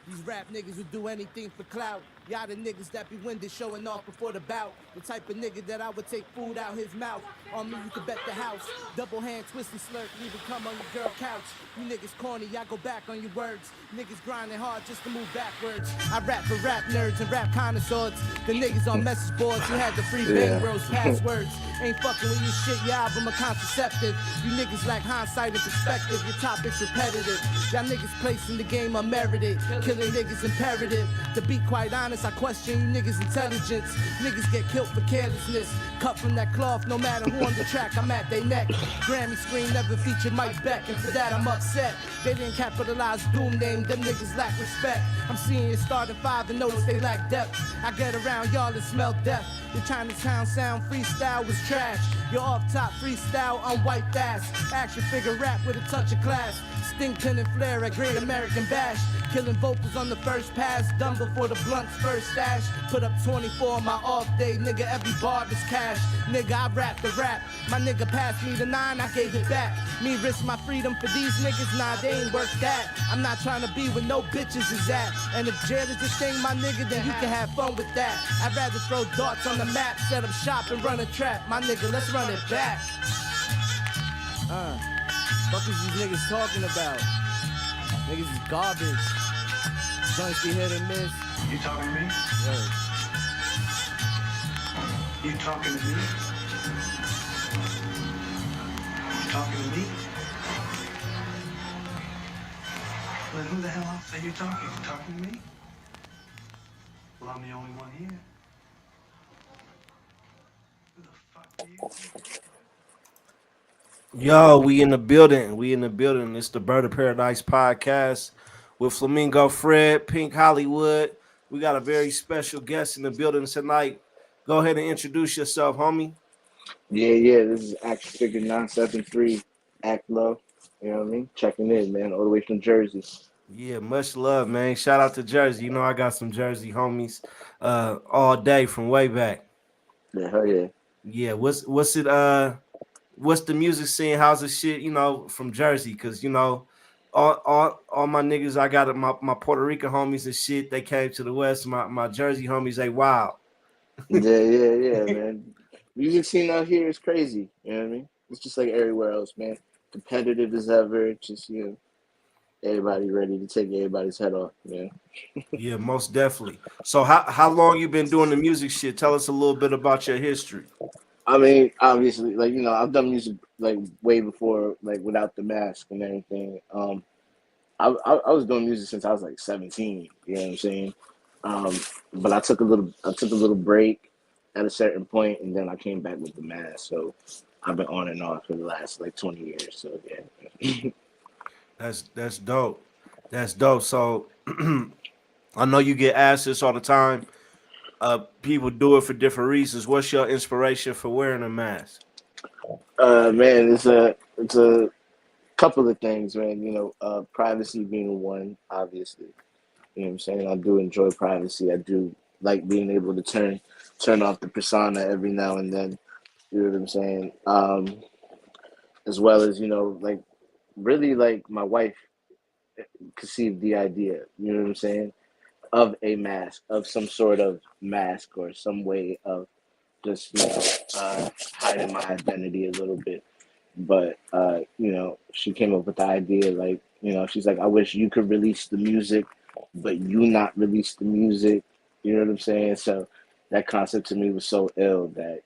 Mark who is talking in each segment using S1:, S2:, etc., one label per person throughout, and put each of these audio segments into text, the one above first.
S1: These rap niggas will do anything for clout. Y'all the niggas that be winded showing off before the bout. The type of nigga that I would take food out his mouth. On me you could bet the house. Double hand twisty slurp, leave it come on your girl couch. You niggas corny, y'all go back on your words. Niggas grinding hard just to move backwards. I rap for rap nerds and rap connoisseurs. The niggas on message boards who had the free bang bros passwords. Ain't fucking with your shit, your album a contraceptive. You niggas lack hindsight and perspective. Your topic's repetitive. Y'all niggas placing the game unmerited. Killing niggas imperative. To be quite honest, I question you niggas' intelligence. Niggas get killed for carelessness. Cut from that cloth, no matter who on the track, I'm at they neck. Grammy screen never featured Mike Beck, and for that I'm upset. They didn't capitalize Doom name, them niggas lack respect. I'm seeing you start at 5 and notice they lack depth. I get around y'all and smell death. Your Chinatown sound freestyle was trash. Your off-top freestyle on white ass. Action figure rap with a touch of class. Stington and Flair at Great American Bash. Killing vocals on the first pass. Done before the blunt's first stash. Put up 24 on my off day. Nigga, every bar is cash. Nigga, I rap the rap. My nigga passed me the 9, I gave it back. Me risk my freedom for these niggas. Nah, they ain't worth that. I'm not trying to be where no bitches is at. And if jail is your thing, my nigga, then you can have fun with that. I'd rather throw darts on the map, set up shop and run a trap. My nigga, let's run it back. Fuck is these niggas talking about? Niggas is garbage. Joints be hit or miss.
S2: You talking to me?
S1: Word.
S2: You talking to me? You talking to me? Well, who the hell else are you talking? You talking to me? Well, I'm the only one here. Who the fuck are you?
S3: Yo, we in the building. We in the building. It's the Bird of Paradise podcast with Flamingo Fred, Pink Hollywood. We got a very special guest in the building tonight. Go ahead and introduce yourself, homie.
S4: Yeah. This is Action Figure 973, Act Low. You know what I mean? Checking in, man, all the way from Jersey.
S3: Yeah, much love, man. Shout out to Jersey. You know I got some Jersey homies all day from way back.
S4: Yeah, hell yeah.
S3: Yeah, what's the music scene? How's the shit, from Jersey? Cause all my niggas, I got my Puerto Rican homies and shit. They came to the West. My Jersey homies, they wild.
S4: Yeah, man. Music scene out here is crazy. You know what I mean? It's just like everywhere else, man. Competitive as ever. Just, everybody ready to take everybody's head off, man.
S3: Yeah, most definitely. So how long you been doing the music shit? Tell us a little bit about your history.
S4: I mean, obviously, I've done music like way before, like without the mask and everything. I was doing music since I was like 17. You know what I'm saying? Um, but I took a little break at a certain point, and then I came back with the mask. So I've been on and off for the last like 20 years. So yeah.
S3: That's dope. That's dope. So I know you get asked this all the time. People do it for different reasons. What's your inspiration for wearing a mask?
S4: Man, it's a couple of things, man. Privacy being one, obviously. You know what I'm saying? I do enjoy privacy. I do like being able to turn off the persona every now and then. You know what I'm saying? As well as like really like my wife conceived the idea. You know what I'm saying? Of a mask, of some sort of mask or some way of just hiding my identity a little bit. But she came up with the idea, like, she's like, I wish you could release the music, but you not release the music. You know what I'm saying? So that concept to me was so ill that,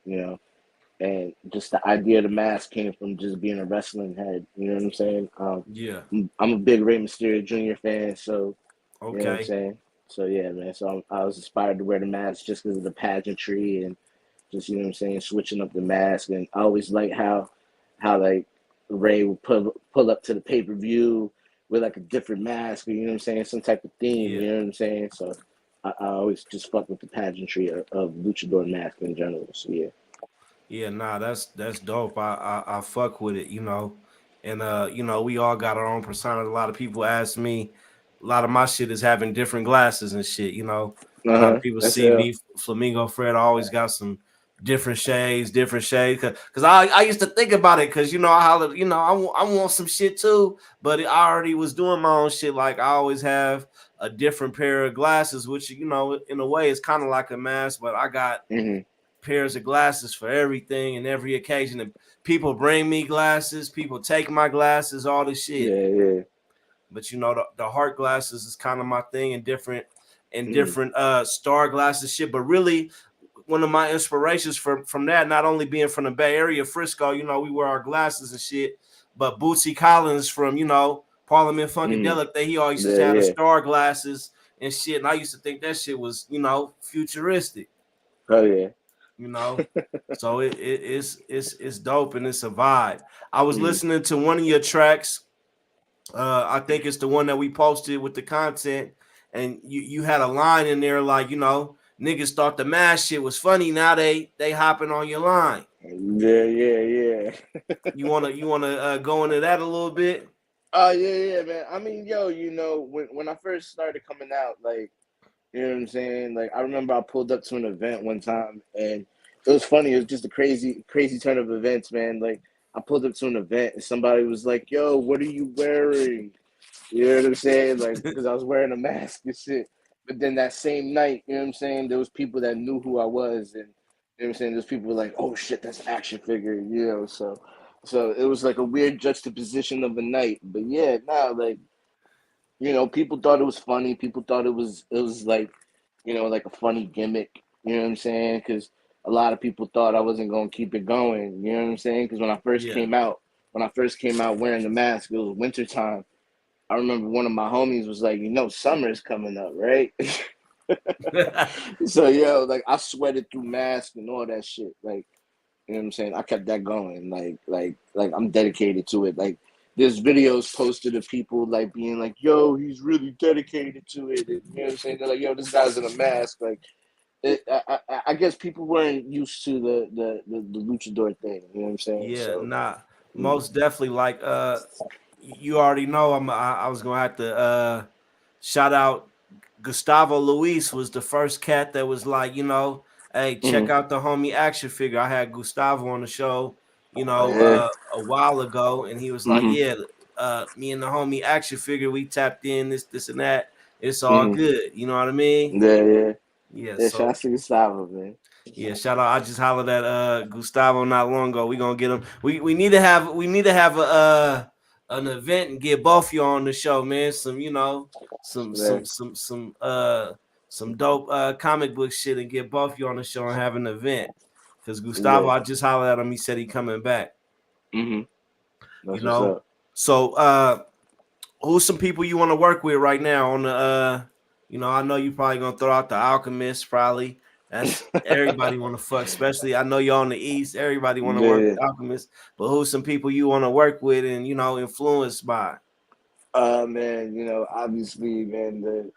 S4: and just the idea of the mask came from just being a wrestling head. You know what I'm saying?
S3: Yeah.
S4: I'm a big Rey Mysterio Jr. fan, so you know what I'm
S3: Okay.
S4: saying? So yeah, man. So I was inspired to wear the mask just because of the pageantry and just what I'm saying, switching up the mask. And I always like how like Ray would pull up to the pay-per-view with like a different mask, or, some type of theme.
S3: Yeah.
S4: You know what I'm saying? So I always just fuck with the pageantry of luchador mask in general. So yeah.
S3: Yeah, nah, that's dope. I fuck with it. And we all got our own persona. A lot of people ask me, a lot of my shit is having different glasses and shit. A lot of people
S4: That's
S3: see
S4: L.
S3: me, Flamingo Fred, I always got some different shades, Cause I used to think about it, cause you know I want some shit too, but I already was doing my own shit. Like I always have a different pair of glasses, which you know in a way is kind of like a mask, but I got
S4: Mm-hmm.
S3: pairs of glasses for everything and every occasion. And people bring me glasses, people take my glasses, all this shit.
S4: Yeah, yeah.
S3: But you know the heart glasses is kind of my thing, and different
S4: Mm-hmm.
S3: star glasses shit. But really, one of my inspirations from that, not only being from the Bay Area, Frisco, you know, we wear our glasses and shit, but Bootsy Collins from, you know, Parliament
S4: Mm-hmm.
S3: Funkadelic, that he always used
S4: Yeah,
S3: to have the
S4: yeah.
S3: star glasses and shit. And I used to think that shit was, you know, futuristic,
S4: Oh yeah.
S3: you know. So it's dope and it's a vibe. I was
S4: Mm-hmm.
S3: listening to one of your tracks. I think it's the one that we posted with the content, and you had a line in there like, you know, niggas thought the mask shit was funny. Now they hopping on your line.
S4: Yeah, yeah, yeah.
S3: You wanna go into that a little bit?
S4: Oh yeah, yeah, man. I mean, yo, you know, when I first started coming out, like, you know what I'm saying? Like, I remember I pulled up to an event one time, and it was funny. It was just a crazy, crazy turn of events, man. Like, I pulled up to an event, and somebody was like, "Yo, what are you wearing?" You know what I'm saying? Like, because I was wearing a mask and shit. But then that same night, you know what I'm saying? There was people that knew who I was, and you know what I'm saying? There's people like, "Oh shit, that's action figure," you know. So it was like a weird juxtaposition of a night. But yeah, now like, you know, people thought it was funny. People thought it was like, you know, like a funny gimmick. You know what I'm saying? Because a lot of people thought I wasn't gonna keep it going. You know what I'm saying? Because
S3: Yeah.
S4: when I first came out wearing the mask, it was wintertime. I remember one of my homies was like, you know, summer's coming up, right? So yo, like I sweated through masks and all that shit. Like, you know what I'm saying? I kept that going. Like I'm dedicated to it. Like there's videos posted of people like being like, yo, he's really dedicated to it. And, you know what I'm saying? They're like, yo, this guy's in a mask. Like I guess people weren't used to the luchador thing. You know what I'm saying?
S3: Yeah,
S4: So
S3: nah,
S4: mm,
S3: most definitely. Like, you already know, I was gonna have to shout out Gustavo Luis was the first cat that was like, you know, hey, check
S4: mhm.
S3: out the homie action figure. I had Gustavo on the show, you
S4: Oh
S3: know,
S4: yeah.
S3: a while ago, and he was like,
S4: Hmm.
S3: yeah, me and the homie action figure, we tapped in this and that. It's all
S4: Hmm.
S3: good. You know what I mean?
S4: Yeah, yeah.
S3: Yeah.
S4: Yeah, shout
S3: So
S4: out to Gustavo, man.
S3: yeah, shout out. I just hollered at Gustavo not long ago. We gonna get him. We need to have a an event and get both you on the show, man. Some, you know, some
S4: Yeah,
S3: some some some uh some dope comic book shit, and get both you on the show and have an event. Cause Gustavo,
S4: yeah.
S3: I just hollered at him. He said he coming back.
S4: Hmm.
S3: You
S4: That's what's
S3: know.
S4: up.
S3: So who's some people you want to work with right now on the you know, I know you probably gonna throw out the Alchemist, probably. That's everybody want to fuck, especially I know you're on the east. Everybody want to work
S4: Yeah.
S3: with Alchemist, but who's some people you want to work with and, you know, influenced by?
S4: Man, you know, obviously, man,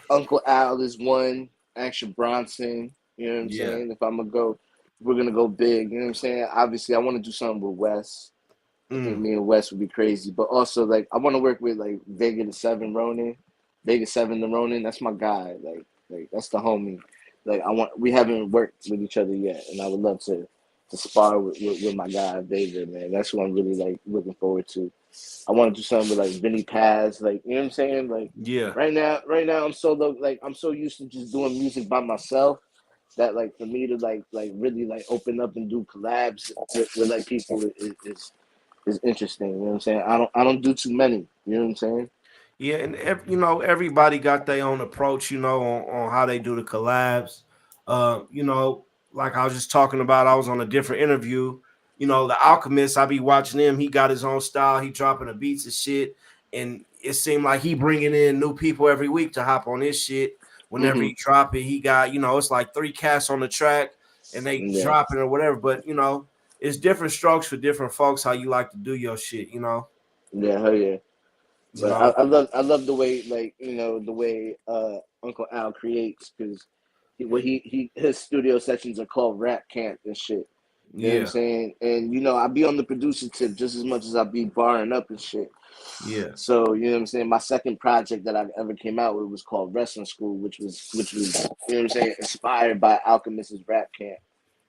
S4: Uncle Al is one. Action Bronson. You know what I'm
S3: Yeah.
S4: saying? If we're gonna go big. You know what I'm saying? Obviously, I want to do something with Wes. I think
S3: Mm.
S4: me and Wes would be crazy. But also, like, I want to work with like Vega the Seven Ronin. Vega Seven the Ronin. That's my guy. Like that's the homie. Like we haven't worked with each other yet, and I would love to spar with my guy Vega, man. That's what I'm really like looking forward to. I want to do something with like Vinny Paz, like you know what I'm saying. Like
S3: Yeah.
S4: right now, I'm so used to just doing music by myself that like for me to like really like open up and do collabs with like people is interesting. You know what I'm saying? I don't do too many. You know what I'm saying?
S3: Yeah, and you know, everybody got their own approach, you know, on how they do the collabs. You know, like I was just talking about, I was on a different interview. You know, the Alchemist, I be watching him. He got his own style. He dropping the beats and shit, and it seemed like he bringing in new people every week to hop on his shit. Whenever
S4: Hmm.
S3: he drop it, he got, you know, it's like 3 cats on the track, and they
S4: Yeah,
S3: dropping or whatever. But you know, it's different strokes for different folks. How you like to do your shit, you know.
S4: yeah, hell yeah.
S3: You
S4: But
S3: know.
S4: I love the way like you know the way Uncle Al creates because his studio sessions are called Rap Camp and shit. You know what I'm
S3: Yeah.
S4: saying? And you know, I be on the producer tip just as much as I be barring up and shit.
S3: Yeah.
S4: So, you know what I'm saying? My second project that I ever came out with was called Wrestling School, which was, you know what I'm saying, inspired by Alchemist's rap camp.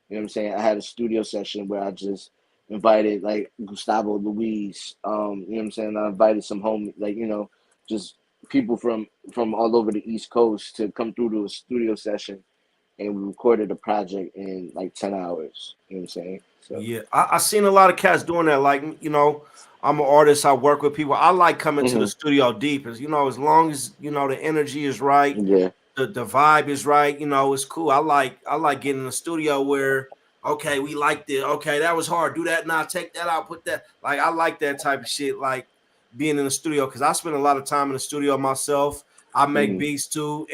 S4: You know what I'm saying? I had a studio session where I just invited like Gustavo Luis, you know what I'm saying? I invited some home like, you know, just people from all over the East Coast to come through to a studio session, and we recorded a project in like 10 hours. You know what I'm saying? So
S3: Yeah, I seen a lot of cats doing that. Like, you know, I'm an artist. I work with people. I like coming to the
S4: hmm
S3: studio deep, as you know, as long as you know the energy is right,
S4: yeah.
S3: the vibe is right. You know, it's cool. I like getting in the studio where okay, we liked it. Okay, that was hard. Do that now. Take that out. Put that. Like I like that type of shit. Like being in the studio because I spend a lot of time in the studio myself. I make
S4: hmm
S3: beats too,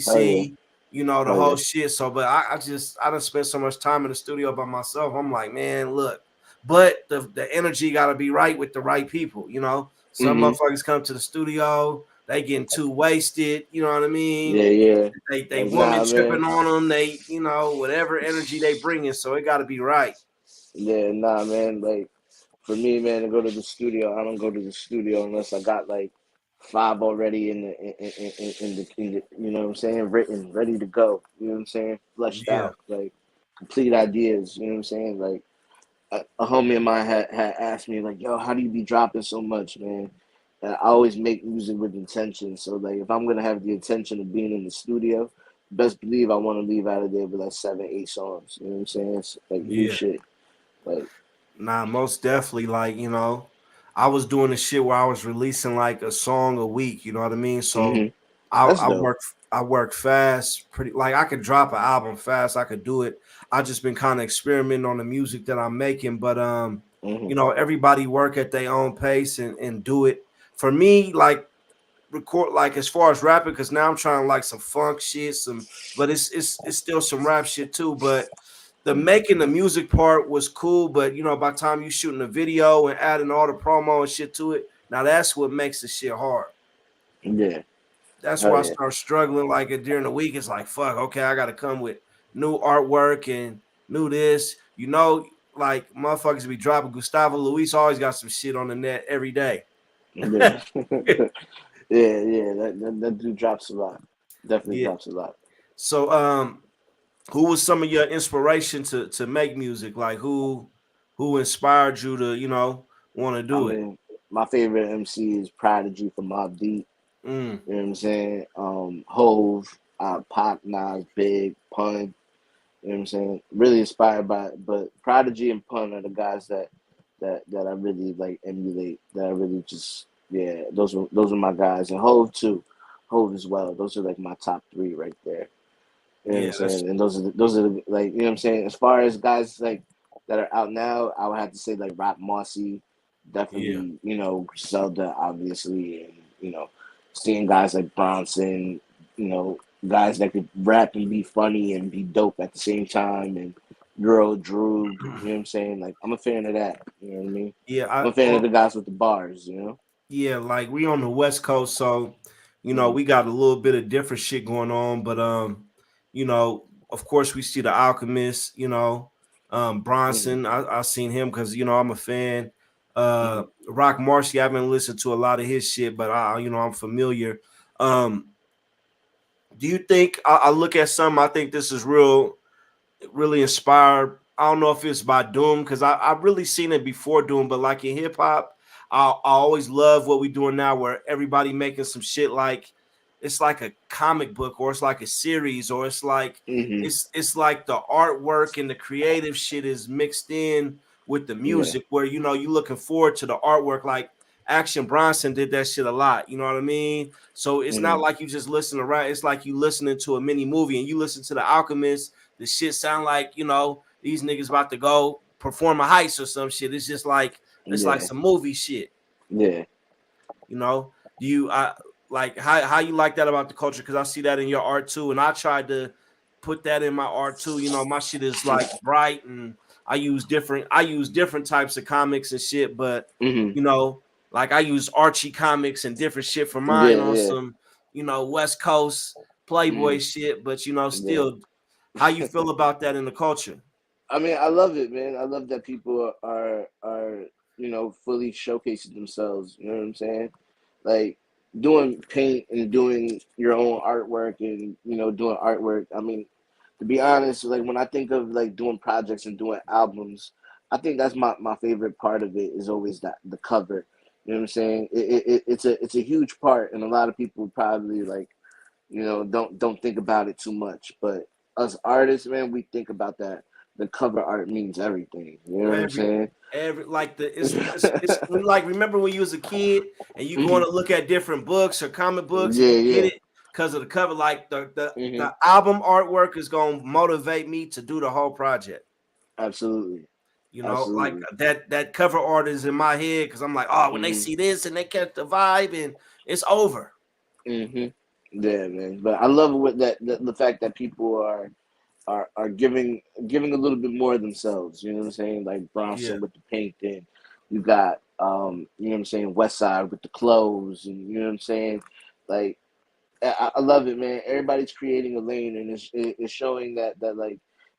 S4: Oh yeah.
S3: MPC, you know, the
S4: Oh
S3: whole
S4: yeah.
S3: shit. So, but I done spent so much time in the studio by myself. I'm like, man, look, but the energy got to be right with the right people. You know, some
S4: hmm
S3: motherfuckers come to the studio, they getting too wasted. You know what I mean?
S4: Yeah, yeah.
S3: They
S4: Like
S3: woman
S4: nah,
S3: tripping
S4: man.
S3: on them. They, you know, whatever energy they bringing. So it got to be right.
S4: Yeah, nah, man. Like for me, man, to go to the studio, I don't go to the studio unless I got like five already in the you know what I'm saying, written, ready to go. You know what I'm saying, fleshed
S3: Yeah,
S4: out, like complete ideas. You know what I'm saying, like a homie of mine had asked me like, "Yo, how do you be dropping so much, man?" And I always make music with intention. So like, if I'm gonna have the intention of being in the studio, best believe I want to leave out of there with like 7, 8 songs. You know what I'm saying? It's like new
S3: yeah.
S4: shit. Like,
S3: Nah, most definitely. Like, you know, I was doing the shit where I was releasing like a song a week, you know what I mean? So
S4: hmm that's dope.
S3: I work fast, pretty like I could drop an album fast, I could do it. I just been kind of experimenting on the music that I'm making, but
S4: hmm
S3: you know, everybody work at their own pace and do it. For me, like record like as far as rapping, because now I'm trying like some funk shit, some but it's still some rap shit too. But the making the music part was cool, but you know, by the time you shooting the video and adding all the promo and shit to it, now that's what makes the shit hard.
S4: Yeah.
S3: That's
S4: Hell
S3: where I
S4: yeah.
S3: start struggling. Like during the week, it's like fuck, okay, I gotta come with new artwork and new this. You know, like motherfuckers be dropping. Gustavo Luis always got some shit on the net every day.
S4: Yeah. Yeah, yeah. That dude drops a lot. Definitely
S3: Yeah.
S4: drops a lot.
S3: So who was some of your inspiration to make music? Like who inspired you to, you know, want to
S4: I
S3: do it?
S4: mean, my favorite MC is Prodigy from Mobb Deep.
S3: Mm,
S4: You know what I'm saying? Hove, Pac, Nas, Big, Pun. You know what I'm saying? Really inspired by it. But Prodigy and Pun are the guys that I really like emulate. That I really just yeah, those are my guys. And Hove too. Hove as well. Those are like my top three right there. You know what
S3: yeah,
S4: I'm
S3: that's
S4: saying? And those are the, like you know what I'm saying. As far as guys like that are out now, I would have to say like Rap Marcy,
S3: yeah,
S4: definitely. You know Griselda, obviously, and you know seeing guys like Bronson. You know guys that could rap and be funny and be dope at the same time, and Euro Droog. You know what I'm saying? Like I'm a fan of that. You know what I mean?
S3: yeah.
S4: I'm a fan of the guys with the bars. You know?
S3: Yeah, like we on the West Coast, so you know
S4: hmm
S3: we got a little bit of different shit going on. But you know, of course we see the Alchemist. You know,
S4: hmm
S3: Bronson. I seen him because you know I'm a fan.
S4: hmm
S3: Rock Marcy. I haven't listened to a lot of his shit, but you know I'm familiar. Um, do you think I look at some? I think this is really inspired. I don't know if it's by Doom because I really seen it before Doom, but like in hip hop, I always love what we doing now, where everybody making some shit like it's like a comic book or it's like a series or it's like
S4: hmm
S3: it's like the artwork and the creative shit is mixed in with the
S4: Yeah.
S3: music, where you know you looking forward to the artwork. Like Action Bronson did that shit a lot. You know what I mean? So it's not
S4: hmm
S3: like you just listen to rap. It's like you listening to a mini movie and you listen to The Alchemist. The shit sound like, you know, these niggas about to go perform a heist or some shit. It's just like it's like
S4: Yeah.
S3: some movie shit,
S4: Yeah.
S3: you know. Do you I like how you like that about the culture? Because I see that in your art too, and I tried to put that in my art too. You know, my shit is like bright, and I use different types of comics and shit, but
S4: hmm
S3: you know, like I use Archie comics and different shit for mine
S4: Yeah.
S3: on
S4: Yeah.
S3: some, you know, West Coast Playboy
S4: hmm
S3: shit, but you know,
S4: Yeah.
S3: still how you feel about that in the culture?
S4: I mean, I love it, man. I love that people are fully showcasing themselves. You know what I'm saying? Like doing paint and doing your own artwork and doing artwork. I mean, to be honest, like when I think of like doing projects and doing albums, I think that's my favorite part of it is always that the cover. You know what I'm saying? It's a huge part, and a lot of people probably like don't think about it too much. But us artists, man, we think about that. The cover art means everything. You know what I'm
S3: Every
S4: saying?
S3: like it's like remember when you was a kid and you going to look at different books or comic books and
S4: Yeah,
S3: you get
S4: yeah.
S3: it because of the cover. Like the
S4: hmm
S3: the album artwork is gonna motivate me to do the whole project.
S4: Absolutely,
S3: Like
S4: absolutely.
S3: that cover art is in my head because I'm like, oh, when they
S4: hmm
S3: see this and they catch the vibe and it's over.
S4: hmm Yeah, man. But I love what the fact that people are giving a little bit more of themselves. You know what I'm saying? Like
S3: Yeah,
S4: Bronson with the painting, you got you know what I'm saying, West Side with the clothes, and you know what I'm saying. Like I love it, man. Everybody's creating a lane, and it's showing that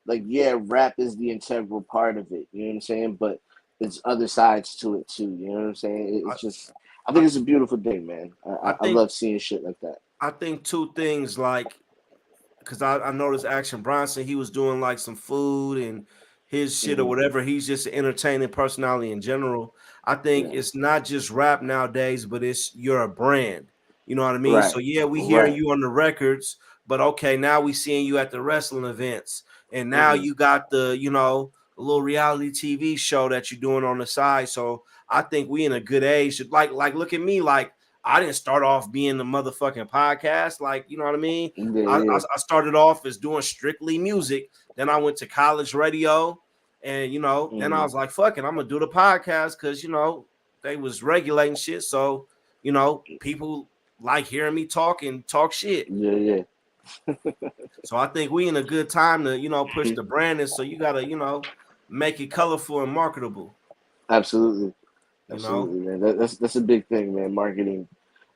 S4: like yeah, rap is the integral part of it. You know what I'm saying? But it's other sides to it too. You know what I'm saying?
S3: I
S4: It's just I
S3: I,
S4: think it's a beautiful thing, man.
S3: I
S4: I
S3: think
S4: love seeing shit like that.
S3: I think two things like because I noticed Action Bronson, he was doing like some food and his shit or
S4: hmm
S3: whatever. He's just an entertaining personality in general. I think
S4: Yeah.
S3: it's not just rap nowadays, but it's you're a brand. You know what I mean? So
S4: Right.
S3: yeah, we hearing
S4: Right.
S3: you on the records, but okay, now we seeing you at the wrestling events, and now
S4: hmm
S3: you got the a little reality TV show that you're doing on the side. So I think we in a good age. Like look at me, like I didn't start off being the motherfucking podcast, like you know what I mean.
S4: Yeah.
S3: I, I,
S4: Yeah.
S3: I started off as doing strictly music. Then I went to college radio, and then I
S4: hmm
S3: was like, "Fuck it, I'm gonna do the podcast," because they was regulating shit. So people like hearing me talk shit.
S4: Yeah. Yeah.
S3: So I think we in a good time to push the branding. So you gotta make it colorful and marketable.
S4: Absolutely.
S3: You know,
S4: Absolutely, man. That's a big thing, man. Marketing.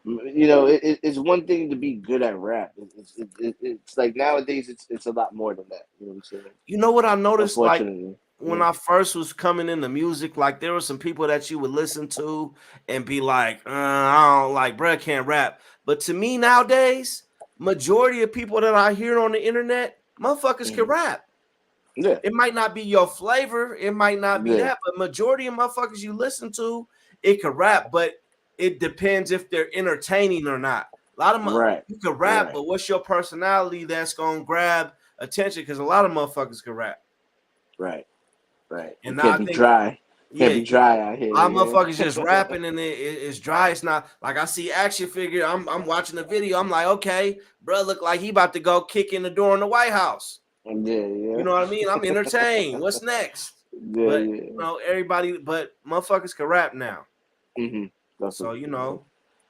S4: It's one thing to be good at rap. It's like nowadays, it's a lot more than that. You know what I'm saying?
S3: you know what I noticed? Like
S4: Unfortunately,
S3: when
S4: yeah.
S3: I first was coming into music, like there were some people that you would listen to and be like, I don't like, bruh, can't rap. But to me nowadays, majority of people that I hear on the internet, motherfuckers can
S4: Mhm.
S3: rap.
S4: Yeah,
S3: It might not be your flavor, it might not be
S4: yeah,
S3: that, but majority of motherfuckers you listen to, it can rap, but it depends if they're entertaining or not. A lot of
S4: right,
S3: you can rap,
S4: right,
S3: but what's your personality that's gonna grab attention? Because a lot of motherfuckers can rap,
S4: right, right. You
S3: and now
S4: can't
S3: I
S4: be
S3: think,
S4: dry. Can't
S3: yeah,
S4: be dry out
S3: a lot
S4: here,
S3: of
S4: man.
S3: motherfuckers just rapping and it's dry. It's not like I see action figure. I'm watching the video. I'm like, okay, bro, look like he about to go kick in the door in the White House.
S4: Yeah,
S3: You
S4: yeah,
S3: know what I mean? I'm entertained. What's next?
S4: yeah,
S3: But
S4: yeah.
S3: everybody, but motherfuckers can rap now.
S4: Mm-hmm.
S3: So
S4: Definitely, man.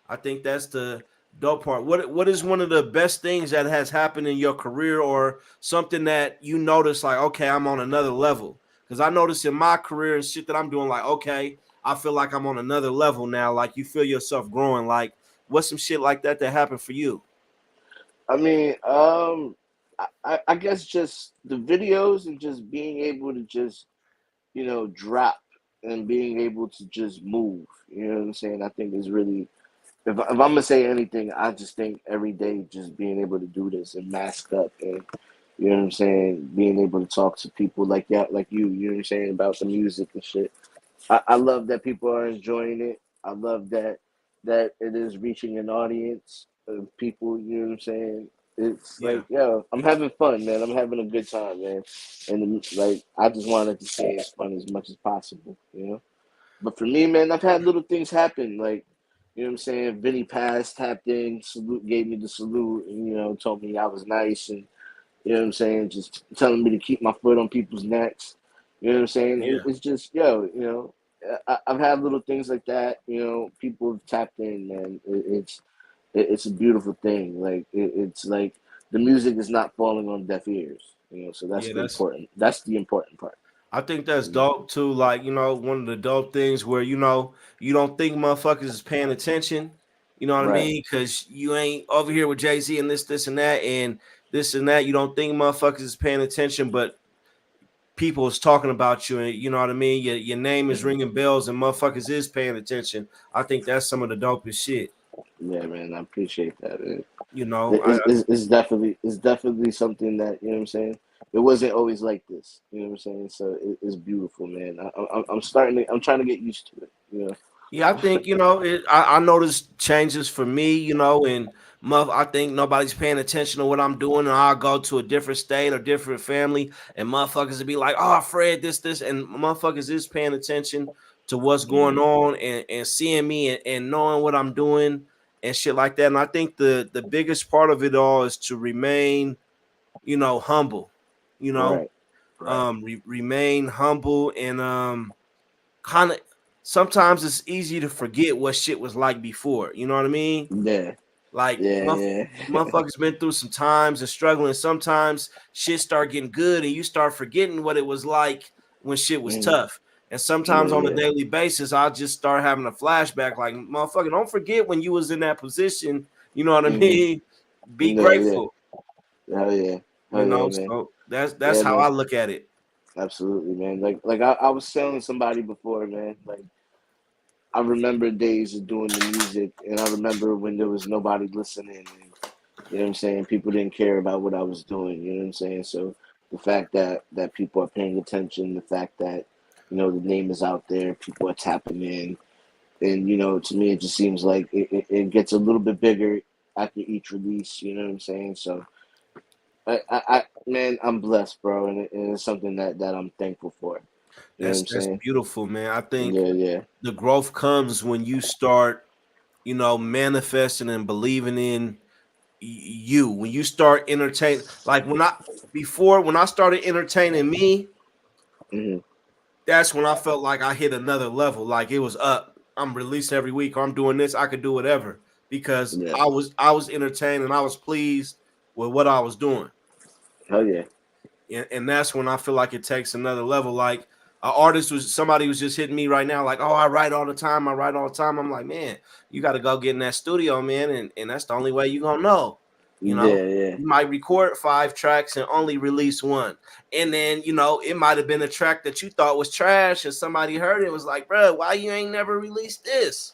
S3: I think that's the dope part. What is one of the best things that has happened in your career, or something that you notice like, okay, I'm on another level? Because I notice in my career and shit that I'm doing, like, okay, I feel like I'm on another level now. Like you feel yourself growing. Like what's some shit like that happened for you?
S4: I mean, I guess just the videos and just being able to just drop and being able to just move. You know what I'm saying? I think is really if I'm gonna say anything, I just think every day just being able to do this and mask up and you know what I'm saying, being able to talk to people like like you know what I'm saying, about the music and shit. I love that people are enjoying it. I love that it is reaching an audience of people, you know what I'm saying? It's
S3: Yeah,
S4: like, yo, I'm having fun, man. I'm having a good time, man. And like I just wanted to stay as fun as much as possible, you know? But for me, man, I've had little things happen. Like, you know what I'm saying? Vinny passed, tapped in, salute, gave me the salute, and, told me I was nice. And, you know what I'm saying? Just telling me to keep my foot on people's necks. You know what I'm saying?
S3: yeah,
S4: It's just, yo, I've had little things like that. People have tapped in, man. It's a beautiful thing. Like, it's like the music is not falling on deaf ears. So
S3: yeah.
S4: That's the important part.
S3: I think that's
S4: You know?
S3: dope too. Like, one of the dope things where, you don't think motherfuckers is paying attention. You know what I
S4: Right.
S3: mean? Because you ain't over here with Jay-Z and this, and that, and this and that. You don't think motherfuckers is paying attention, but people is talking about you, and you know what I mean. Your name is ringing bells, and motherfuckers is paying attention. I think that's some of the dopest shit.
S4: Yeah, man, I appreciate that, man.
S3: You know,
S4: It's definitely something that, you know what I'm saying. It wasn't always like this, you know what I'm saying. So it's beautiful, man. I'm trying to get used to it, you know.
S3: yeah, I think you know. I noticed changes for me, you know, and I think nobody's paying attention to what I'm doing, and I'll go to a different state or different family, and motherfuckers will be like, "Oh, Fred, this," and motherfuckers is paying attention to what's going on and seeing me and knowing what I'm doing and shit like that. And I think the biggest part of it all is to remain, you know, humble, you know,
S4: Right, right.
S3: remain humble and kind of sometimes it's easy to forget what shit was like before. You know what I mean?
S4: Yeah,
S3: Like
S4: yeah.
S3: motherfuckers been through some times and struggling. Sometimes shit start getting good and you start forgetting what it was like when shit was
S4: Mm,
S3: tough. And sometimes on a
S4: yeah,
S3: daily basis, I'll just start having a flashback like, motherfucker, don't forget when you was in that position. You know what I
S4: yeah.
S3: mean? Be
S4: Yeah, yeah.
S3: grateful,
S4: Hell yeah.
S3: you
S4: Hell yeah,
S3: know.
S4: man.
S3: So that's
S4: Yeah,
S3: how I
S4: man.
S3: look at it.
S4: Absolutely, man. I was telling somebody before, man. Like I remember days of doing the music, and I remember when there was nobody listening, and you know what I'm saying. People didn't care about what I was doing. You know what I'm saying. So the fact that people are paying attention, the fact that the name is out there, people are tapping in, and to me it just seems like it gets a little bit bigger after each release. You know what I'm saying. So man, I'm blessed, bro, and it's something that I'm thankful for. You know what I'm
S3: That's
S4: saying?
S3: beautiful, man. I think
S4: Yeah, yeah.
S3: the growth comes when you start, you know, manifesting and believing in you. When you start entertaining, like when I started entertaining me,
S4: Hmm.
S3: that's when I felt like I hit another level. Like it was up. I'm released every week, or I'm doing this. I could do whatever because
S4: Yeah.
S3: I was entertained and I was pleased with what I was doing.
S4: Hell yeah.
S3: And that's when I feel like it takes another level. Like an artist was somebody was just hitting me right now, like, oh, I write all the time. I write all the time. I'm like, man, you got to go get in that studio, man. And that's the only way you're gonna know. You know,
S4: Yeah, yeah.
S3: you might record 5 tracks and only release one. And then, you know, it might have been a track that you thought was trash, and somebody heard it was like, bro, why you ain't never released this?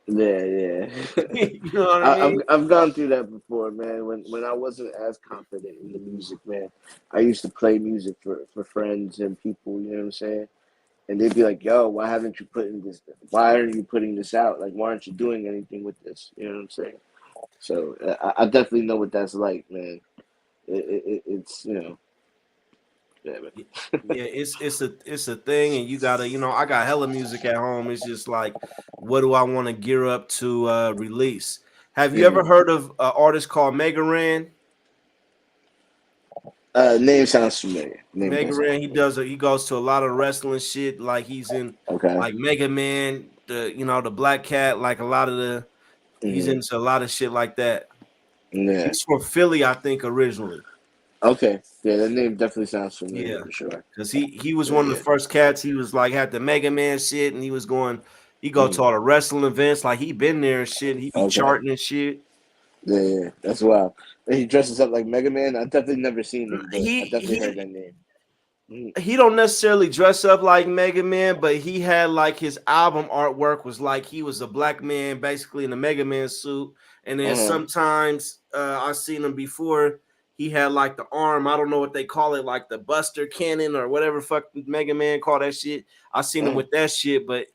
S4: Yeah, yeah.
S3: You know what I
S4: I've
S3: mean?
S4: I've gone through that before, man. When I wasn't as confident in the music, man, I used to play music for friends and people. You know what I'm saying? And they'd be like, "Yo, why haven't you putting this? Why aren't you putting this out? Like, why aren't you doing anything with this?" You know what I'm saying? So I definitely know what that's like, man. It's yeah, man.
S3: Yeah, it's a thing, and you gotta, you know, I got hella music at home. It's just like, what do I want to gear up to release? Have you ever
S4: Mhm.
S3: heard of an artist called Mega Ran?
S4: Name sounds familiar. Name
S3: Mega
S4: does sound
S3: Ran,
S4: familiar.
S3: he goes to a lot of wrestling shit. Like he's in
S4: Okay.
S3: like Mega Man, the Black Cat, like a lot of he's
S4: Hmm.
S3: into a lot of shit like that.
S4: Yeah.
S3: He's from Philly, I think, originally.
S4: Okay. Yeah, that name definitely sounds familiar
S3: Yeah,
S4: for sure.
S3: because he was
S4: Yeah,
S3: one of the
S4: yeah.
S3: first cats. He was like had the Mega Man shit, and he go to
S4: Mhm.
S3: all the wrestling events. Like he been there and shit. He be
S4: Okay.
S3: charting and shit.
S4: Yeah, yeah. That's wild. And he dresses up like Mega Man. I've definitely never seen him, but I
S3: He
S4: definitely heard
S3: he
S4: that name. Mhm.
S3: he don't necessarily dress up like Mega Man, but he had like his album artwork was like he was a black man basically in a Mega Man suit. And then
S4: Uh-huh.
S3: sometimes I seen him before. He had like the arm, I don't know what they call it, like the Buster Cannon or whatever fuck Mega Man call that shit. I seen him
S4: Uh-huh.
S3: with that shit, but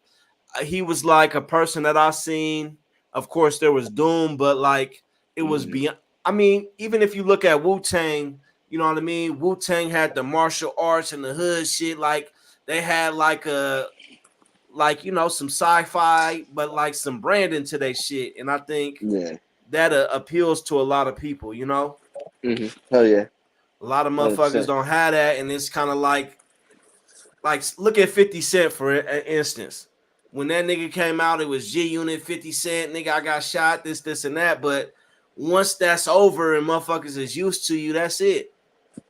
S3: he was like a person that I seen. Of course, there was Doom, but like it was
S4: Mhm.
S3: beyond. I mean, even if you look at Wu Tang, you know what I mean. Wu Tang had the martial arts and the hood shit. Like they had like you know some sci-fi, but like some branding to their shit. And I think
S4: Yeah.
S3: that appeals to a lot of people. You know,
S4: Mhm. Hell yeah.
S3: a lot of motherfuckers
S4: 100%.
S3: don't have that, and it's kind of like look at 50 Cent for an instance. When that nigga came out, it was G Unit, 50 Cent, nigga, I got shot, this, and that. But once that's over and motherfuckers is used to you, that's it.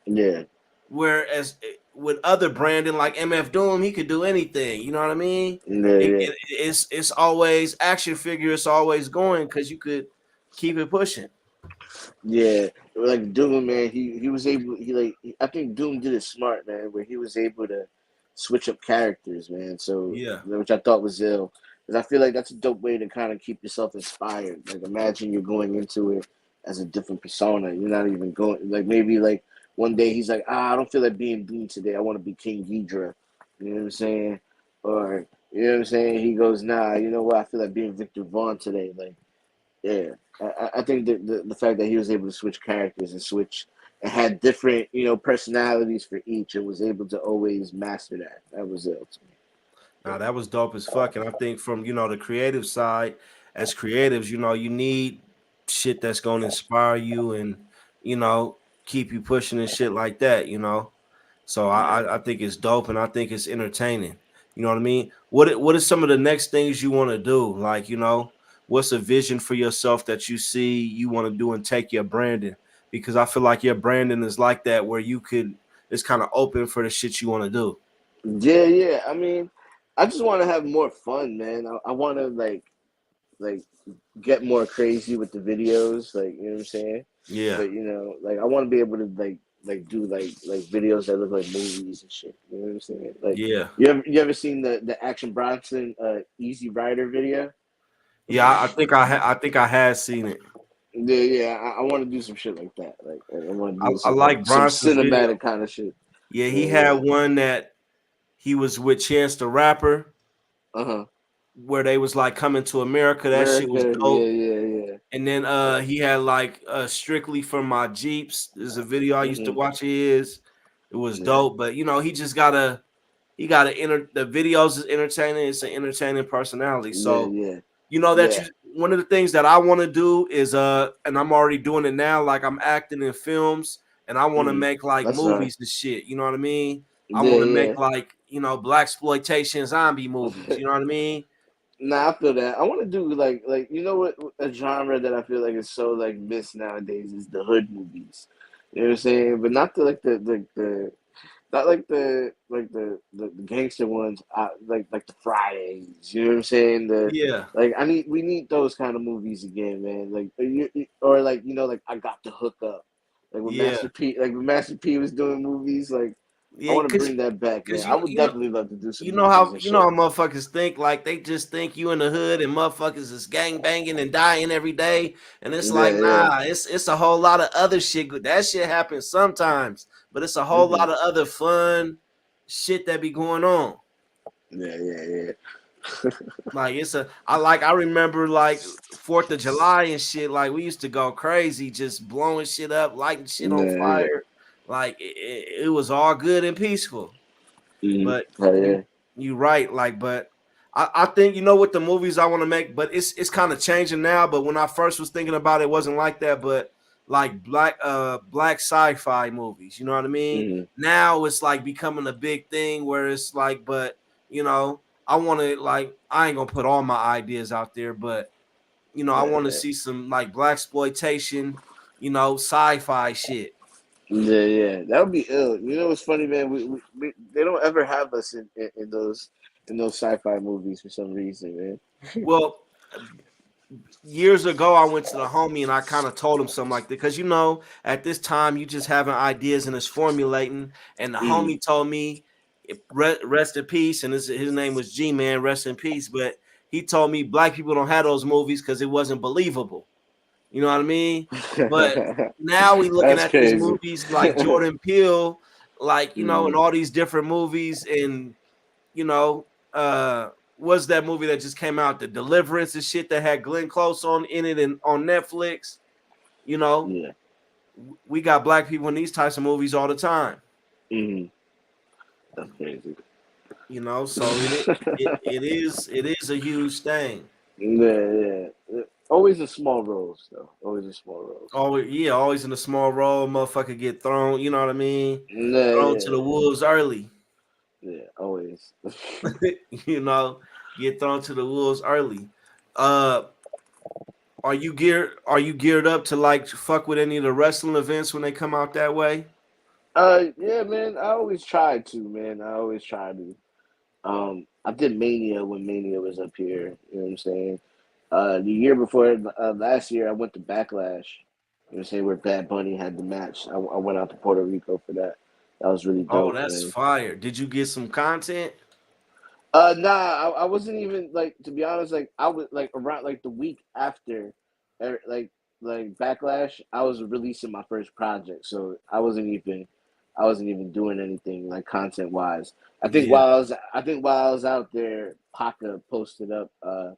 S4: Yeah.
S3: Whereas with other branding like MF Doom, he could do anything. You know what I mean?
S4: Yeah, yeah.
S3: It's always action figure. It's always going because you could keep it pushing.
S4: Yeah, like Doom, man. He was able. I think Doom did it smart, man, where he was able to switch up characters, man. So
S3: Yeah,
S4: which I thought was ill, because I feel like that's a dope way to kind of keep yourself inspired. Like imagine you're going into it as a different persona. You're not even going like maybe like one day he's like, I don't feel like being Doom today. I want to be King Ghidorah. You know what I'm saying? Or you know what I'm saying? He goes, nah. You know what? I feel like being Victor Vaughn today. Like. Yeah, I think that the fact that he was able to switch characters and switch and had different personalities for each and was able to always master that was it to
S3: now that was dope as fuck. And I think from the creative side, as creatives, you need shit that's gonna inspire you and keep you pushing and shit like that. So
S4: me.
S3: I think it's dope and I think it's entertaining. You know what I mean? What are some of the next things you want to do? Like, what's a vision for yourself that you see you want to do and take your branding? Because I feel like your branding is like that where it's kind of open for the shit you want to do.
S4: Yeah. I mean, I just want to have more fun, man. I want to like get more crazy with the videos, like you know what I'm saying.
S3: Yeah.
S4: But like I want to be able to like do like videos that look like movies and shit. You know what I'm saying? Like
S3: Yeah.
S4: you ever seen the Action Bronson Easy Rider video?
S3: Yeah, I think I had seen it.
S4: Yeah. I want to do some shit like that. Like I want to do
S3: I
S4: some
S3: like
S4: some
S3: Bronson's video.
S4: cinematic kind of shit.
S3: Yeah, he had
S4: Yeah.
S3: one that he was with Chance the Rapper
S4: Uh huh.
S3: where they was like coming to America. That shit was
S4: America.
S3: dope.
S4: Yeah.
S3: And then he had like Strictly from My Jeeps. There's a video I used to
S4: Mhm.
S3: watch of his. It was
S4: Yeah.
S3: dope, but he gotta enter the videos is entertaining. It's an entertaining personality. So
S4: Yeah.
S3: that
S4: Yeah.
S3: one of the things that I want to do is and I'm already doing it now, like I'm acting in films and I want to
S4: Mhm.
S3: make like
S4: That's right.
S3: movies and shit. You know what I mean? I want to
S4: Yeah.
S3: make like, black exploitation zombie movies.
S4: Yeah.
S3: You know what I mean?
S4: Nah, I feel that. I want to do like you know what a genre that I feel like is so like missed nowadays is the hood movies. You know what I'm saying? But not the not like the gangster ones. Like the Fridays. You know what I'm saying? The
S3: Yeah.
S4: like we need those kind of movies again, man. Like or like like I got to hook up.
S3: Yeah.
S4: Like when Master P was doing movies, like I
S3: Yeah,
S4: want to bring that back, man.
S3: cause
S4: I would definitely love to do some
S3: you know
S4: movies
S3: how
S4: and
S3: you know
S4: shit.
S3: how motherfuckers think, like they just think you in the hood and motherfuckers is gang banging and dying every day, and it's like
S4: Yeah.
S3: nah, it's a whole lot of other shit. That shit happens sometimes, but it's a whole
S4: Hmm.
S3: lot of other fun shit that be going on.
S4: Yeah.
S3: Like I remember like 4th of July and shit. Like we used to go crazy, just blowing shit up, lighting shit on
S4: Yeah.
S3: fire. Like it was all good and peaceful.
S4: Hmm.
S3: But
S4: Hell
S3: you
S4: yeah.
S3: you right, like, but I think what the movies I want to make, but it's kind of changing now. But when I first was thinking about it, wasn't like that. But like black sci-fi movies, you know what I mean?
S4: Hmm.
S3: Now it's like becoming a big thing where it's like, but I want to like I ain't gonna put all my ideas out there, but I want to
S4: Yeah.
S3: see some like black exploitation, sci-fi shit.
S4: Yeah. That would be ill. You know what's funny, man? They don't ever have us in those sci-fi movies for some reason, man.
S3: Well, years ago, I went to the homie and I kind of told him something like that because at this time you just having ideas and it's formulating. And the
S4: Hmm.
S3: homie told me, rest in peace, and his name was G Man, rest in peace. But he told me black people don't have those movies because it wasn't believable. You know what I mean? But now we looking
S4: That's
S3: at these
S4: crazy.
S3: movies like Jordan Peele, like and
S4: Hmm.
S3: all these different movies and you know, was that movie that just came out, The Deliverance and shit that had Glenn Close on in it and on Netflix. You know,
S4: Yeah.
S3: we got black people in these types of movies all the time.
S4: Hmm. That's crazy.
S3: So it is a huge thing.
S4: Yeah. Always in small roles, though. Always in small roles.
S3: Always in a small role, motherfucker get thrown. You know what I mean? Thrown to the
S4: Yeah.
S3: wolves early.
S4: Yeah. Always.
S3: you know, get thrown to the wolves early. Uh, Are you geared up to like fuck with any of the wrestling events when they come out that way?
S4: Yeah, man. I always try to, man. I always try to. I did Mania when Mania was up here. You know what I'm saying? The year before, last year, I went to Backlash. You know, say where Bad Bunny had the match. I went out to Puerto Rico for that. That was really
S3: Oh,
S4: dope,
S3: that's
S4: man.
S3: fire. Did you get some content?
S4: Nah, I wasn't even like, to be honest. Like I was like around like the week after, like Backlash. I was releasing my first project, so I wasn't even doing anything like content wise.
S3: Yeah,
S4: I think while I was out there, Paka posted up a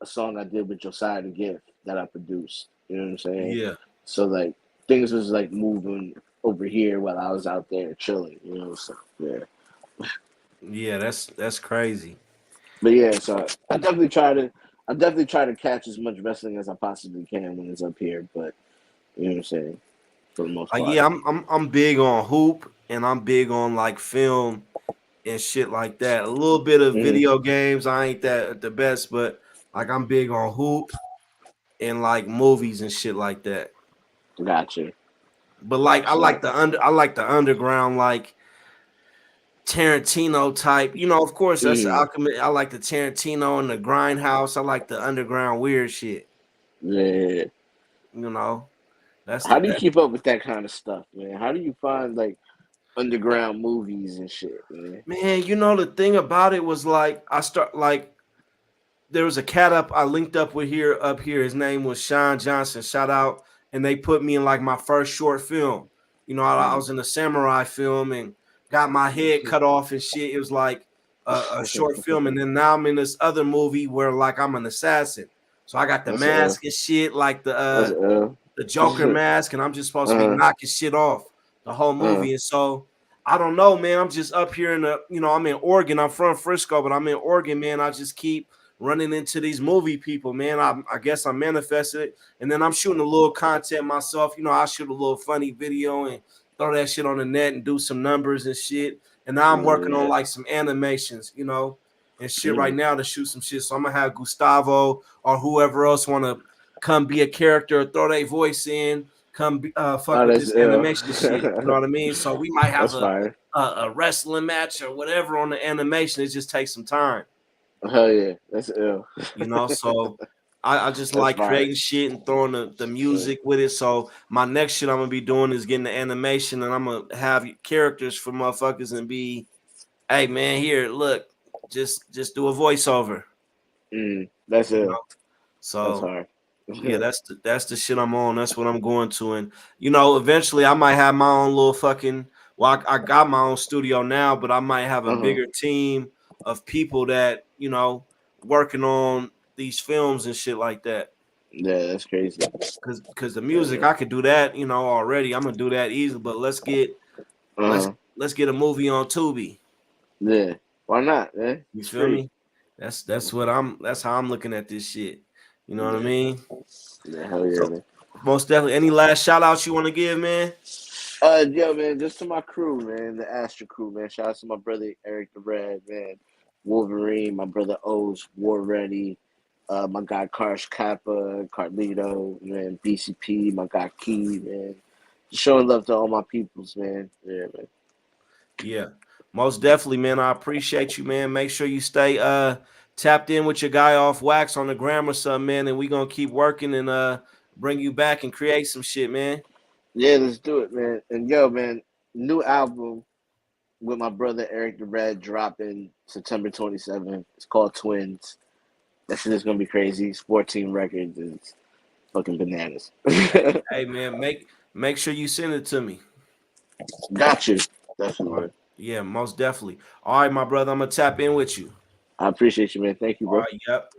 S4: song I did with Josiah the Gift that I produced. You know what I'm saying?
S3: yeah,
S4: So like things was like moving over here while I was out there chilling. You know, so yeah.
S3: yeah. That's crazy.
S4: But yeah, so I definitely try to catch as much wrestling as I possibly can when it's up here. But you know what I'm saying, for the most part.
S3: Yeah, I'm big on hoop and I'm big on like film and shit like that. A little bit of
S4: Mm,
S3: video games. I ain't that the best, but like I'm big on hoop and like movies and shit like that.
S4: gotcha.
S3: But like
S4: So
S3: I like the underground like Tarantino type. You know, of course that's
S4: mm,
S3: alchemy. I like the Tarantino and the Grindhouse. I like the underground weird shit.
S4: yeah.
S3: You know, that's the
S4: How do you
S3: best.
S4: keep up with that kind of stuff, man? How do you find like underground movies and shit, man?
S3: Man, you know the thing about it was like I start like there was a cat up I linked up with here up here. His name was Sean Johnson. Shout out, and they put me in like my first short film. You know, I
S4: Mm.
S3: was in a samurai film and got my head cut off and shit. It was like a short film, and then now I'm in this other movie where like I'm an assassin. So I got the
S4: That's L.
S3: mask and shit, like
S4: That's L.
S3: the Joker mask, and I'm just supposed to be
S4: uh,
S3: knocking shit off the whole
S4: uh,
S3: movie. And so I don't know, man. I'm just up here in the, you know, I'm in Oregon. I'm from Frisco, but I'm in Oregon, man. I just keep running into these movie people, man. I guess I manifested it, and then I'm shooting a little content myself. You know, I shoot a little funny video and throw that shit on the net and do some numbers and shit. And now I'm working on
S4: yeah.
S3: like some animations, you know, and shit right
S4: Mm.
S3: now to shoot some shit. So I'm gonna have Gustavo or whoever else want to come be a character, throw their voice in, come fuck
S4: Oh,
S3: with
S4: that's
S3: this
S4: ill.
S3: animation shit. You know what I mean? So we might have
S4: That's fire.
S3: a wrestling match or whatever on the animation. It just takes some time,
S4: Hell yeah, that's ill.
S3: you know. So I just
S4: That's
S3: like
S4: fire.
S3: creating shit and throwing the music with it. So my next shit I'm gonna be doing is getting the animation, and I'm gonna have characters for motherfuckers and be, hey man, here, look, just do a voiceover,
S4: That's
S3: you
S4: ill.
S3: know.
S4: That's
S3: So
S4: hard.
S3: yeah, that's the shit I'm on. That's what I'm going to, and you know, eventually I might have my own little fucking. Well, I got my own studio now, but I might have a
S4: Uh-huh.
S3: bigger team of people that you know working on these films and shit like that.
S4: Yeah, that's crazy.
S3: Cause the
S4: Yeah,
S3: music
S4: man.
S3: I could do that, you know, already. I'm gonna do that easily, but let's
S4: Uh-huh.
S3: let's get a movie on Tubi.
S4: Yeah. Why not, man?
S3: You
S4: It's
S3: feel
S4: free.
S3: me? That's how I'm looking at this shit. You know what I
S4: Yeah.
S3: mean?
S4: Yeah, hell yeah,
S3: So
S4: man.
S3: most definitely. Any last shout outs you want to give, man?
S4: Yo, man, just to my crew, man, the Astra crew, man. Shout out to my brother Eric the Red, man. Wolverine, my brother O's, War Ready, my guy Karsh Kappa, Carlito, man, BCP, my guy Key, man. Just showing love to all my peoples, man. Yeah, man.
S3: Yeah, most definitely, man. I appreciate you, man. Make sure you stay tapped in with your guy off wax on the gram or something, man. And we gonna keep working and bring you back and create some shit, man.
S4: Yeah, let's do it, man. And yo, man, new album with my brother Eric the Red dropping September 27th. It's called Twins. That shit is gonna be crazy. It's 14 records. It's fucking bananas.
S3: Hey, man, make sure you send it to me.
S4: Got you.
S3: All right.
S4: Definitely.
S3: Yeah, most definitely. All right, my brother. I'm gonna tap in with you.
S4: I appreciate you, man. Thank you,
S3: All
S4: bro.
S3: right. Yep.